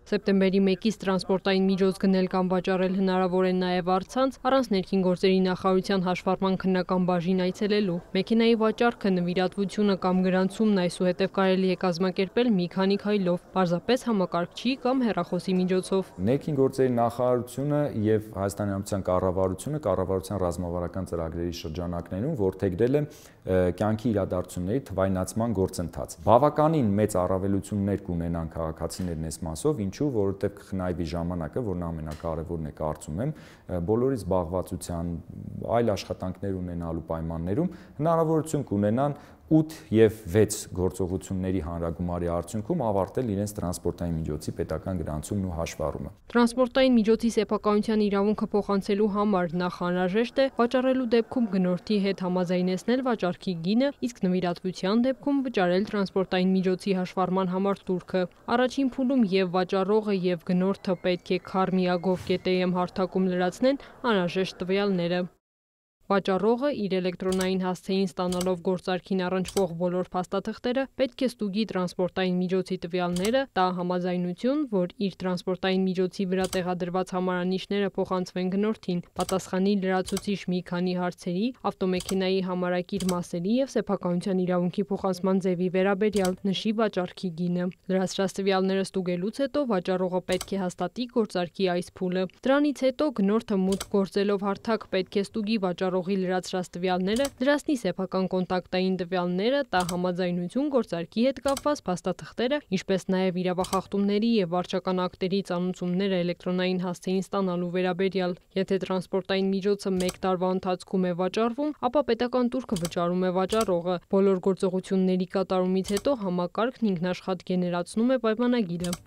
Սեպտեմբերի 1-ից տրանսպորտային միջոց գնել կամ վաճառել հնարավոր է նաև առցանց, առանց ներքին գործերի նախարարության հաշվառման քննական բաժին այցելելու։ Մեքենայի վաճառքը, նվիրատվությունը կամ գրանցումն այսուհետև կարելի է կազմակերպել մի քանի քայլով, պարզապես համակարգչի կամ հեռախոսի միջոցով։ Ներքին գործերի նախարարությունը եւ Հայաստանի Հանրապետության կառավարության ռազմավարական ծրագրերի շրջանակներում որդեգրել է կյանքի իրադարձությունների թվայնացման գործընթաց։ Բավականին մեծ առավելություններ կունենան քաղաքացիներն այս մասով, ինչու, որովհետև կխնայվի ժամանակը, որն ամենակարևորն է կարծում եմ, բոլորի զբաղվածության, այլ աշխատանքներ ունենալու պայմաններում հնարավորություն կունենան 8 եւ 6 գործողությունների հանրագումարի արդյունքում ավարտել իրենց տրանսպորտային միջոցի պետական գրանցումն ու հաշվառումը։ Տրանսպորտային միջոցի սեփականության իրավունքը փոխանցելու համար նախ անհրաժեշտ է վաճառելու դեպքում գնորդի հետ համաձայնեցնել վաճառքի գինը, իսկ նվիրատվության դեպքում վճարել տրանսպորտային միջոցի հաշվառման համար տուրքը։ Առաջին փուլում եւ վաճառողը եւ գնորդը պետք է carmia.gov.am հարթակում լրացնեն անհրաժեշտ տվյալները։ Վաճառողը իր էլեկտրոնային հասցեին ստանալով գործարքին առնչվող բոլոր փաստաթղթերը պետք է ստուգի տրանսպորտային միջոցի տվյալները, տա համաձայնություն, որ իր տրանսպորտային միջոցի վրա տեղադրված համարանիշները փոխանցվեն գնորդին, պատասխանի լրացուցիչ մի քանի հարցերի, ավտոմեքենայի համարակիր մասերի եւ սեփականության իրավունքի փոխանցման ձևի վերաբերյալ, նշի վաճառքի գինը։ Լրացրած տվյալները ստուգելուց հետո վաճառողը պետք է հաստատի գործարքի այս փուլը։ Դրանից հետո գնորդը մուտք գործելով հարթակ պետք է ստուգի վաճառողի լրացրած տվյալները, դրացնի սեփական կոնտակտային տվյալները, տա համաձայնություն գործարքի հետ կապված փաստաթղթերը, ինչպես նաև իրավախախտումների եւ վարչական ակտերի ծանուցումները էլեկտրոնային հասցեին ստանալու վերաբերյալ։ Եթե տրանսպորտային միջոցը 1 տարվա ընթացքում է վաճառվում, ապա պետական տուրքը վճարում է վաճառողը։ Բոլոր գործողությունների կատարումից հետո համակարգն ինքնաշխատ գեներացնում է պայմանագիրը։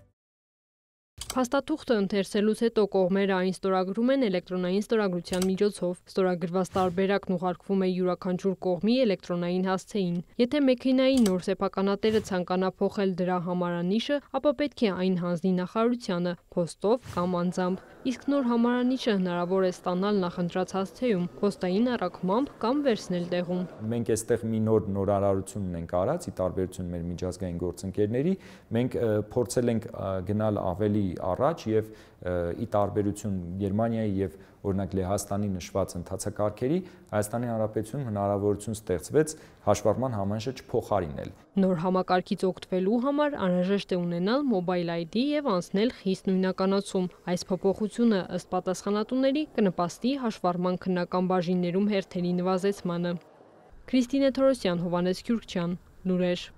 Փաստաթուղթը ընթերցելուց հետո կողմերը այն ստորագրում են էլեկտրոնային ստորագրության միջոցով։ Ստորագրված տարբերակն ուղարկվում է յուրաքանչյուր կողմի էլեկտրոնային հասցեին։ Եթե մեքենայի նոր սեփականատերը ցանկանա փոխել դրա համարանիշը, ապա պետք է այն հանձնի նախարարությանը, փոստով կամ անձամբ։ Իսկ նոր համարանիշը հնարավոր է ստանալ նախընտրած հասցեում, փոստային առաքմամբ կամ վերցնել տեղում։ Մենք այստեղ մի նորարարություն ունենք արած, ի տարբերություն մեր միջազգային գործընկերների, մենք փորձել ենք գնալ ավելի առաջ եւ ի տարբերություն Գերմանիայի եւ օրինակ Լեհաստանի նշված ընթացակարգերի, Հայաստանի Հանրապետությունում հնարավորություն ստեղծվեց հաշվառման համանիշը չփոխարինել։ Նոր համակարգից օգտվելու համար անհրաժեշտ է ունենալ Mobile ID եւ անցնել խիստ նույնականացում։ Այս փոփոխությունը ըստ պատասխանատուների կնպաստի հաշվառման քննական բաժիններում հերթերի նվազեցմանը։ Քրիստինե Թորոսյան, Հովհաննես Քյուրքչյան, լուրեր։